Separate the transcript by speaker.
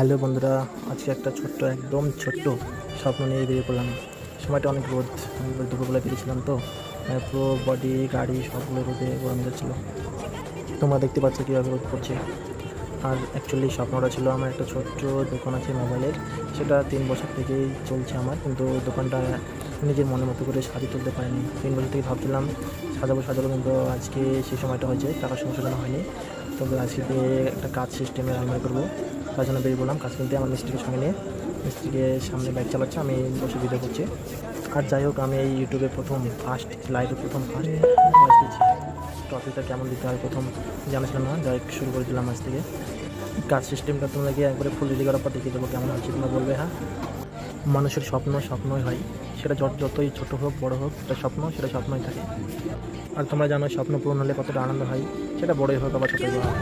Speaker 1: Hello বন্ধুরা, আজকে একটা ছোট্ট একদম ছোট্ট স্বপ্ন নিয়ে বেরিয়ে পড়লাম। সময়টা অনেক রোদ, দুপুরবেলা বেরিয়েছিলাম তো পুরো বডি গাড়ি সবগুলো রোদে গরম যাচ্ছিলো। তোমরা দেখতে পাচ্ছ কীভাবে রোদ পড়ছে। আর অ্যাকচুয়ালি স্বপ্নটা ছিল আমার একটা ছোট্ট দোকান আছে মোবাইলের, সেটা 3 বছর থেকেই চলছে আমার, কিন্তু দোকানটা নিজের মনের মতো করে সাজিয়ে তুলতে পারিনি। 3 বছর থেকে ভাবছিলাম সাজাবো, কিন্তু আজকে সেই সময়টা হয়েছে, টাকা সংশোধন হয়নি। তবে আজকে একটা কাজ সিস্টেমে আলমারি করবো, তার জন্য বেরিয়ে বললাম। কাজ কিনতে আমার মিস্ত্রিকে সঙ্গে নিয়ে, মিস্ত্রিকে সামনে বাইক চালাচ্ছে, আমি বসে ভিডিও করছি। আর যাই হোক, আমি এই ইউটিউবে ফার্স্ট দিচ্ছি। টপিকটা কেমন দিতে হয় প্রথম জানাছিলাম না, যাই হোক শুরু করে দিলাম আজ থেকে। কাজ সিস্টেমটা তোমাকে একবারে ফুল রেডি করার পর দেখিয়ে দেবো কেমন হচ্ছে, তোমরা বলবে হ্যাঁ। মানুষের স্বপ্নই হয়, সেটা যতই ছোট হোক বড় হোক, সেটা স্বপ্নই থাকে। আর তোমরা জানো স্বপ্ন পূরণ হলে কতটা আনন্দ হয়, সেটা বড়ই হোক আবার ছোটোই হোক।